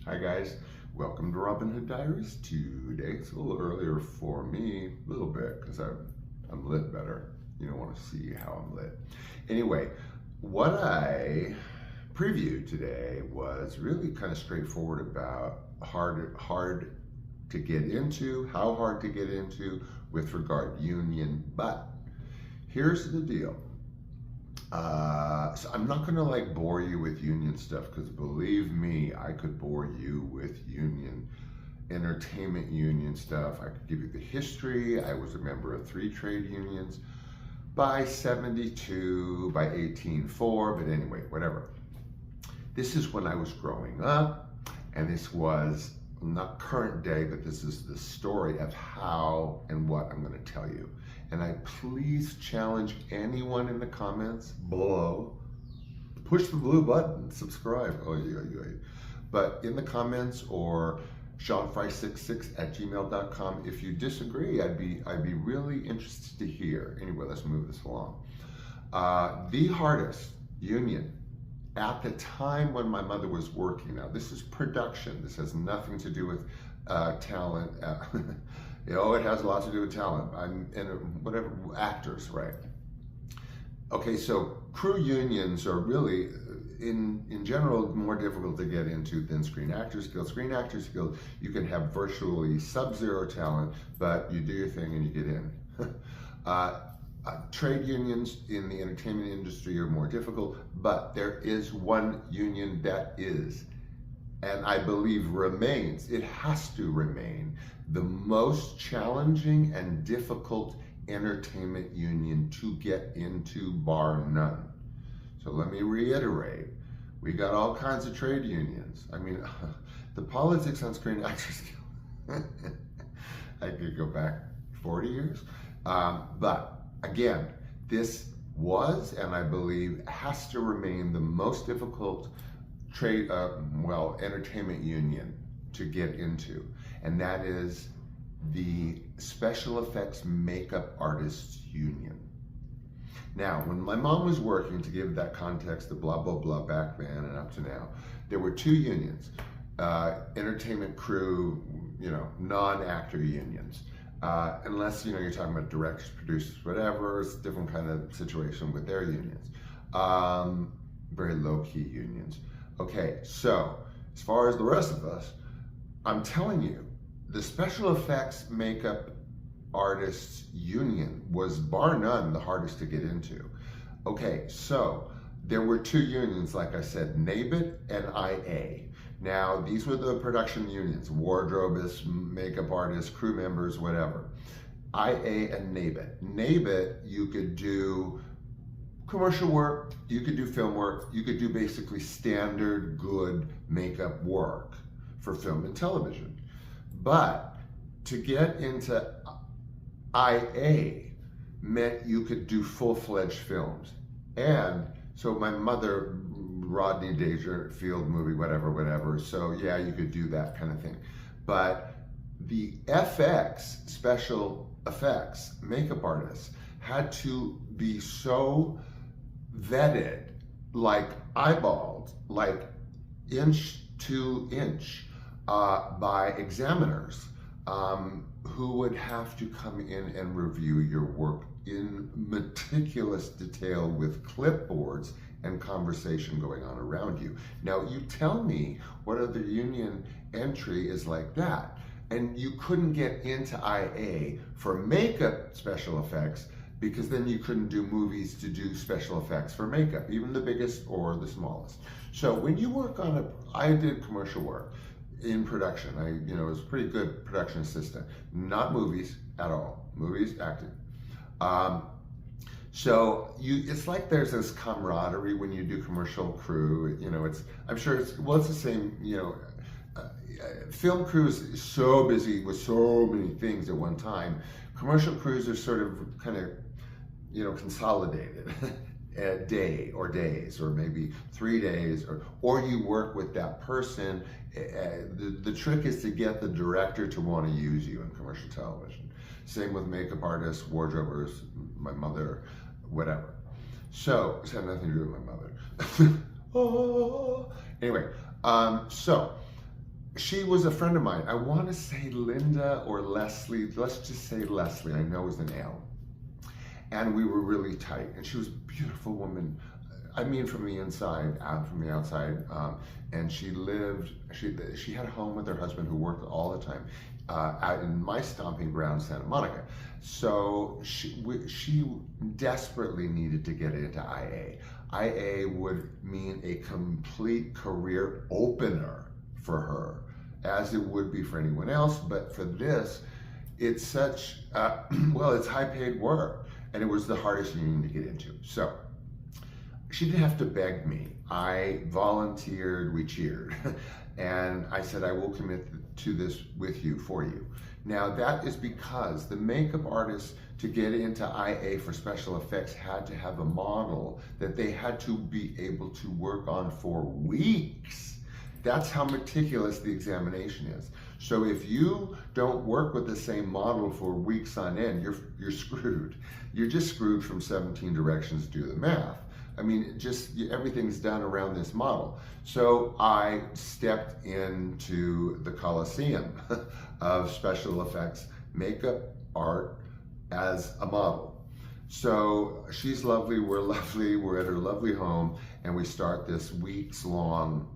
Hi guys, welcome to Robin Hood Diaries. Today it's a little earlier for me, a little bit, because I'm lit better. You don't want to see how I'm lit. Anyway, what I previewed today was really kind of straightforward about hard to get into, how hard to get into with regard to union. But here's the deal. So I'm not gonna like bore you with union stuff because believe me, I could bore you with entertainment union stuff. I could give you the history. I was a member of 3 trade unions by 72, by 1804, but anyway, whatever. This is when I was growing up, and this was not current day, but this is the story of how and what I'm going to tell you. And I please challenge anyone in the comments below, push the blue button, subscribe. But in the comments or seanfry66@gmail.com, if you disagree, I'd be really interested to hear. Anyway, let's move this along. The hardest union at the time when my mother was working. Now, this is production. This has nothing to do with talent. It has a lot to do with talent. Whatever, actors, right? Okay, so crew unions are really, in general, more difficult to get into than Screen Actors Guild. Screen Actors Guild, you can have virtually sub-zero talent, but you do your thing and you get in. Trade unions in the entertainment industry are more difficult, but there is one union that is, and I believe remains, it has to remain, the most challenging and difficult entertainment union to get into, bar none. So let me reiterate, we got all kinds of trade unions. I mean, the politics on Screen Actors Guild, I could go back 40 years, but again, this was, and I believe has to remain, the most difficult entertainment union to get into, and that is the Special Effects Makeup Artists Union. Now, when my mom was working, to give that context, the blah, blah, blah back then and up to now, there were 2 unions, entertainment crew, non-actor unions. Unless, you're talking about directors, producers, whatever, it's a different kind of situation with their unions. Very low-key unions. Okay, so as far as the rest of us, I'm telling you, the Special Effects Makeup Artists Union was bar none the hardest to get into. Okay, so there were 2 unions, like I said, NABIT and IA. Now, these were the production unions, wardrobists, makeup artists, crew members, whatever. IA and NABIT. NABIT, you could do commercial work, you could do film work, you could do basically standard good makeup work for film and television. But to get into IA meant you could do full-fledged films. And so my mother, Rodney Dangerfield movie, whatever. So yeah, you could do that kind of thing. But the FX, special effects, makeup artists had to be so vetted, like eyeballed, like inch to inch by examiners who would have to come in and review your work in meticulous detail with clipboards and conversation going on around you. Now, you tell me what other union entry is like that. And you couldn't get into IA for makeup special effects because then you couldn't do movies to do special effects for makeup, even the biggest or the smallest. So when you work on I did commercial work in production. I was a pretty good production assistant. Not movies at all. Movies, acting. So it's like there's this camaraderie when you do commercial crew. I'm sure it's the same. Film crews is so busy with so many things at one time. Commercial crews are sort of kind of consolidated. A day or days, or maybe 3 days, or you work with that person. The trick is to get the director to want to use you in commercial television. Same with makeup artists, wardrobers, my mother, whatever. So it had nothing to do with my mother. Anyway, so she was a friend of mine. I want to say Linda or Leslie. Let's just say Leslie. I know it was an L. And we were really tight. And she was a beautiful woman. I mean, from the inside, out from the outside. And she lived, she had a home with her husband who worked all the time out in my stomping ground, Santa Monica. So she desperately needed to get into IA. IA would mean a complete career opener for her, as it would be for anyone else. But for this, it's such, well, it's high paid work. And it was the hardest union to get into. So she didn't have to beg me. I volunteered, we cheered. And I said, I will commit to this with you, for you. Now that is because the makeup artists, to get into IA for special effects, had to have a model that they had to be able to work on for weeks. That's how meticulous the examination is. So if you don't work with the same model for weeks on end, you're screwed. You're just screwed from 17 directions to do the math. I mean, just everything's done around this model. So I stepped into the Coliseum of special effects, makeup, art as a model. So she's lovely, we're at her lovely home, and we start this weeks-long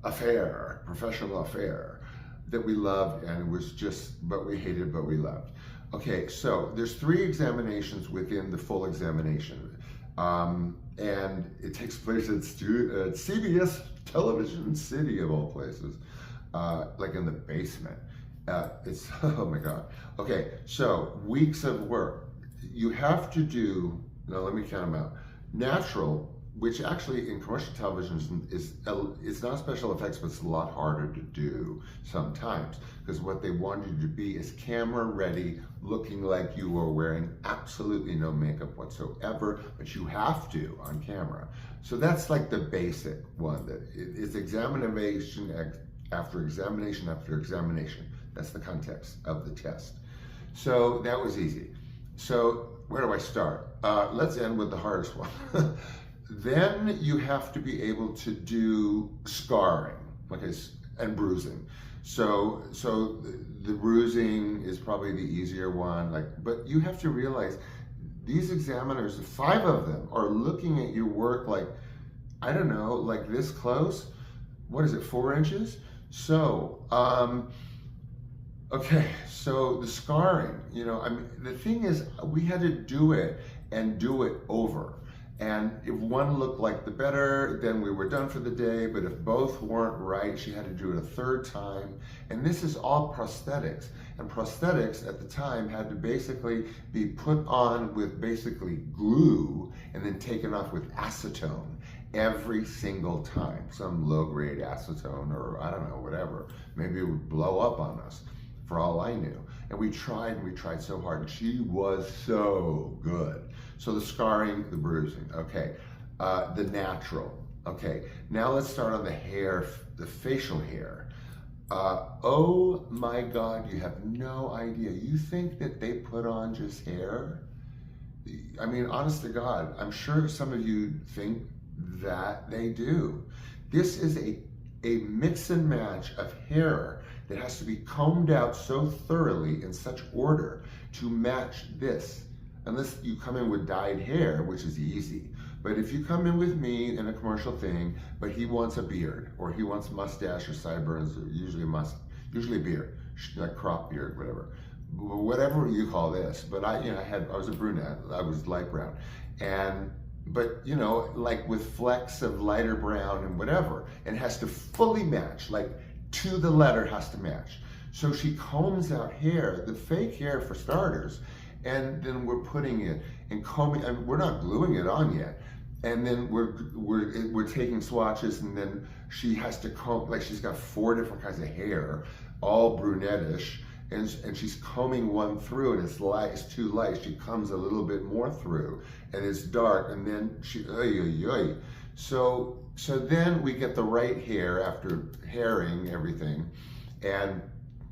affair, professional affair that we loved, and it was just, but we hated, but we loved. Okay, so there's 3 examinations within the full examination. And it takes place at CBS Television City, of all places, like in the basement. It's, oh my God. Okay, so weeks of work. You have to do, now let me count them out. Natural, which actually in commercial television it's not special effects, but it's a lot harder to do sometimes, because what they want you to be is camera ready, looking like you are wearing absolutely no makeup whatsoever, but you have to on camera. So that's like the basic one, that it's examination after examination after examination. That's the context of the test. So that was easy. So where do I start? Let's end with the hardest one. Then you have to be able to do scarring, okay, and bruising. So the bruising is probably the easier one, but you have to realize these examiners, 5 of them, are looking at your work like, I don't know, like this close. What is it, 4 inches? So, okay, so the scarring, I mean, the thing is, we had to do it and do it over. And if one looked like the better, then we were done for the day. But if both weren't right, she had to do it a 3rd time. And this is all prosthetics. And prosthetics at the time had to basically be put on with basically glue and then taken off with acetone every single time. Some low-grade acetone, or I don't know, whatever. Maybe it would blow up on us, for all I knew. And we tried so hard. And she was so good. So the scarring, the bruising, okay. The natural, okay. Now let's start on the hair, the facial hair. Oh my God, you have no idea. You think that they put on just hair? I mean, honest to God, I'm sure some of you think that they do. This is a mix and match of hair that has to be combed out so thoroughly in such order to match this. Unless you come in with dyed hair, which is easy. But if you come in with me in a commercial thing, but he wants a beard, or he wants mustache or sideburns, or usually beard, like crop beard, whatever you call this. But I was a brunette, I was light brown, but like with flecks of lighter brown and whatever, and it has to fully match, like to the letter has to match. So she combs out hair, the fake hair for starters, and then we're putting it and combing, and we're not gluing it on yet. And then we're taking swatches, and then she has to comb, like she's got 4 different kinds of hair, all brunettish, and she's combing one through, and it's light, it's too light. She comes a little bit more through, and it's dark, and then she, So then we get the right hair after hairing everything, and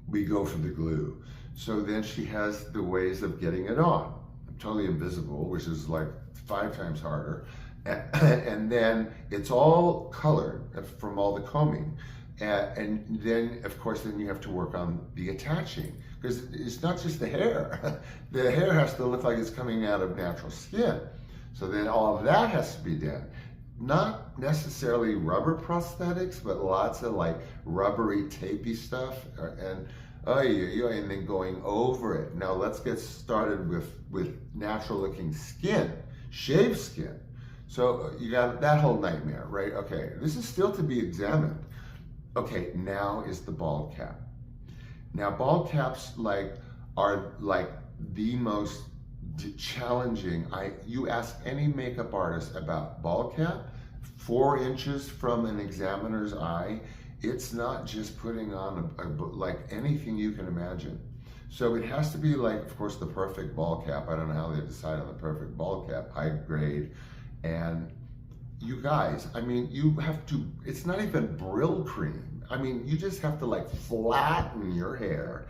we go for the glue. So then she has the ways of getting it on. Totally invisible, which is like 5 times harder. And then it's all colored from all the combing. And then, of course, then you have to work on the attaching, because it's not just the hair. The hair has to look like it's coming out of natural skin. So then all of that has to be done. Not necessarily rubber prosthetics, but lots of like rubbery, tapey stuff, and and then going over it. Now let's get started with natural looking skin, shaved skin. So you got that whole nightmare, right? Okay, this is still to be examined. Okay, now is the bald cap. Now bald caps are like the most challenging. You ask any makeup artist about bald cap, 4 inches from an examiner's eye, it's not just putting on like anything you can imagine. So it has to be like, of course, the perfect bald cap. I don't know how they decide on the perfect bald cap, high grade. And you guys, I mean, you have to, it's not even Brill cream. I mean, you just have to like flatten your hair,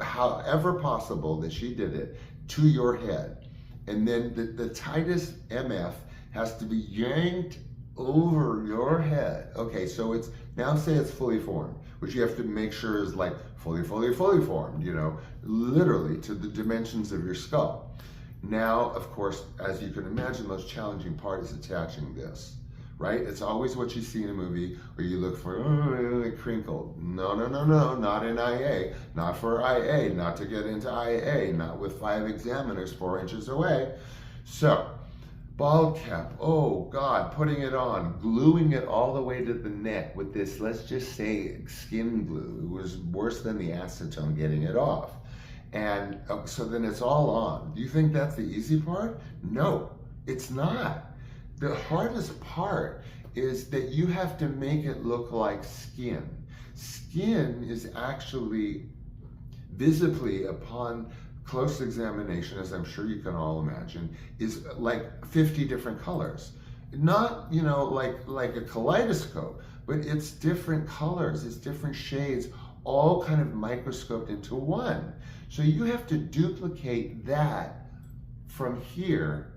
however possible that she did it, to your head. And then the tightest MF has to be yanked over your head. Okay, so it's, now say it's fully formed, which you have to make sure is like fully formed, you know, literally to the dimensions of your skull. Now, of course, as you can imagine, the most challenging part is attaching this, right? It's always what you see in a movie where you look for, crinkled. No, not in IA, not for IA, not to get into IA, not with 5 examiners 4 inches away. So, bald cap, oh God, putting it on, gluing it all the way to the neck with this, let's just say skin glue. It was worse than the acetone getting it off. And so then it's all on. Do you think that's the easy part? No, it's not. The hardest part is that you have to make it look like skin. Skin is actually visibly, upon close examination, as I'm sure you can all imagine, is like 50 different colors. Not, you know, like a kaleidoscope, but it's different colors, it's different shades, all kind of microscoped into one. So you have to duplicate that from here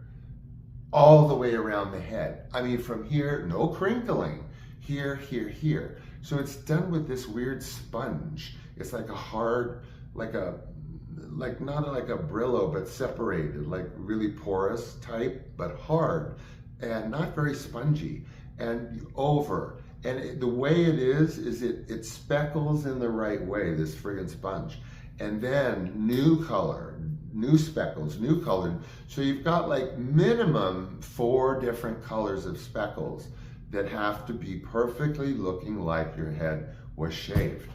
all the way around the head. I mean, from here, no crinkling, here, here, here. So it's done with this weird sponge. It's like a hard, not like a Brillo, but separated, like really porous type, but hard and not very spongy, and over. And the way it is it speckles in the right way, this friggin' sponge. And then new color, new speckles, new colored. So you've got like minimum 4 different colors of speckles that have to be perfectly looking like your head was shaved.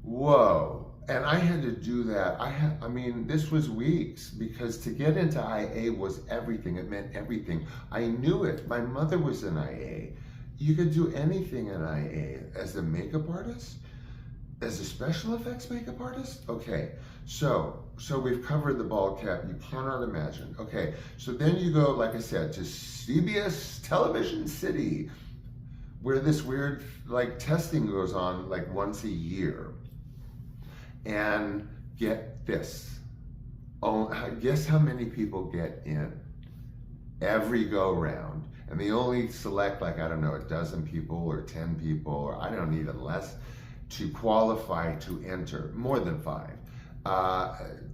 Whoa. And I had to do that. I mean, this was weeks, because to get into IA was everything. It meant everything. I knew it. My mother was in IA. You could do anything in IA as a makeup artist, as a special effects makeup artist. Okay, so we've covered the bald cap. You cannot imagine. Okay, so then you go, like I said, to CBS Television City, where this weird like testing goes on like once a year. And get this. Oh, guess how many people get in every go round? And they only select like, I don't know, 12 people or 10 people, or I don't even less, to qualify to enter, more than 5,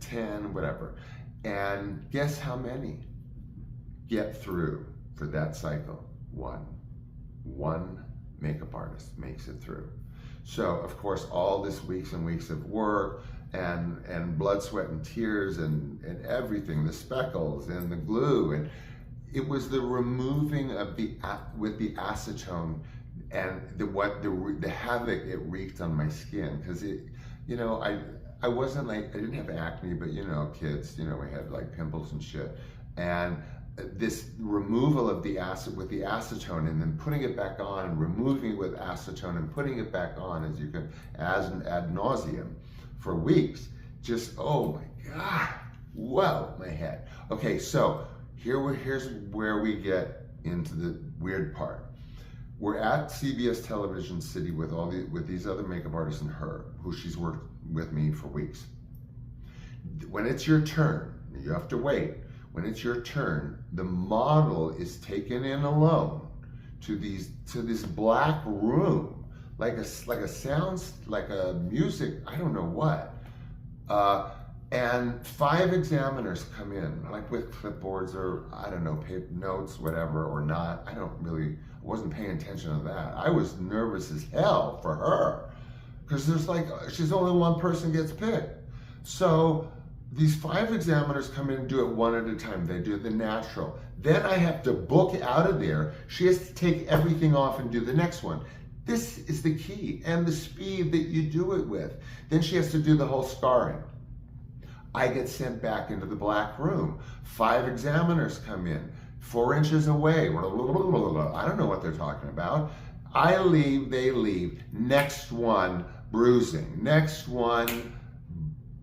10, whatever. And guess how many get through for that cycle? One makeup artist makes it through. So of course, all this weeks and weeks of work and blood, sweat, and tears and everything, the speckles and the glue, and it was the removing of with the acetone and the havoc it wreaked on my skin, because it, you know, I wasn't like, I didn't have acne, but you know, kids, you know, we had like pimples and shit, and this removal of the acid with the acetone and then putting it back on and removing it with acetone and putting it back on, as you can, as an ad nauseum for weeks, just, oh my God, whoa, my head. Okay, so here's where we get into the weird part. We're at CBS Television City with these other makeup artists and her, who she's worked with me for weeks. When it's your turn, you have to wait. When it's your turn, the model is taken in alone to this black room, like a sounds, like a music, I don't know what. And 5 examiners come in, like with clipboards or, I don't know, paper notes, whatever, or not. I wasn't paying attention to that. I was nervous as hell for her, because she's only one person gets picked. So these 5 examiners come in and do it one at a time. They do the natural. Then I have to book out of there. She has to take everything off and do the next one. This is the key, and the speed that you do it with. Then she has to do the whole scarring. I get sent back into the black room. 5 examiners come in, 4 inches away. I don't know what they're talking about. I leave, they leave. Next one, bruising. Next one,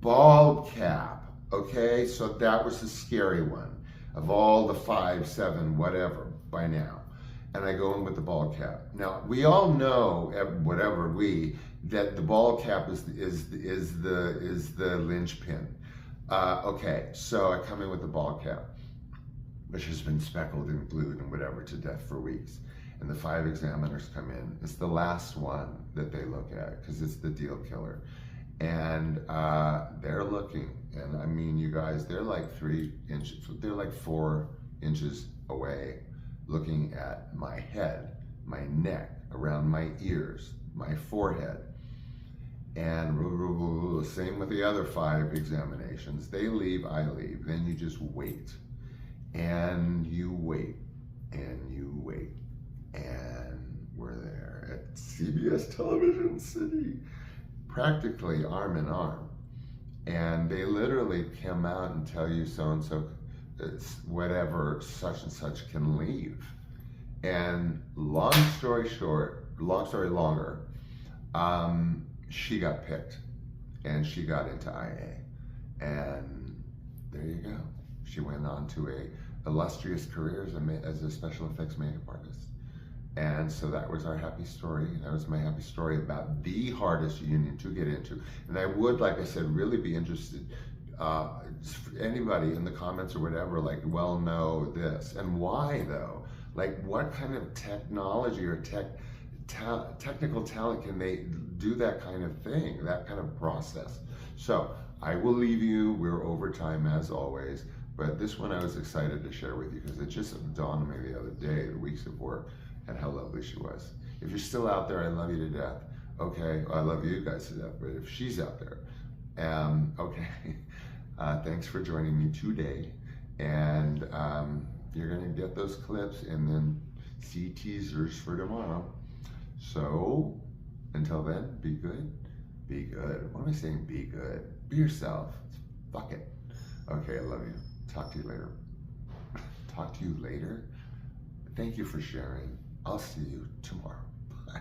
bald cap. Okay, so that was the scary one of all the 5, 7, whatever by now. And I go in with the bald cap. Now, we all know, that the bald cap is the linchpin. Okay, so I come in with the bald cap, which has been speckled and glued and whatever to death for weeks. And the 5 examiners come in. It's the last one that they look at, because it's the deal killer. And they're looking, and I mean, you guys, they're like 3 inches, they're like 4 inches away, looking at my head, my neck, around my ears, my forehead. And same with the other 5 examinations. They leave, I leave. Then you just wait. And you wait. And you wait. And we're there at CBS Television City, practically arm in arm. And they literally come out and tell you so-and-so, whatever, such and such can leave. And long story longer, she got picked, and she got into IA, and there you go. She went on to a illustrious career as a special effects makeup artist. And so that was our happy story. That was my happy story about the hardest union to get into. And I would, like I said, really be interested, anybody in the comments or whatever, like, well, no, this. And why, though? Like, what kind of technology or technical talent can they do that kind of thing, that kind of process? So I will leave you. We're over time as always, but this one I was excited to share with you because it just dawned on me the other day, the weeks of work, and how lovely she was. If you're still out there, I love you to death. Okay, I love you guys to death, but if she's out there, okay, thanks for joining me today. And you're gonna get those clips and then see teasers for tomorrow. So until then, be good, be good. What am I saying? Be good, be yourself. Fuck it. Okay, I love you. Talk to you later. Talk to you later. Thank you for sharing. I'll see you tomorrow.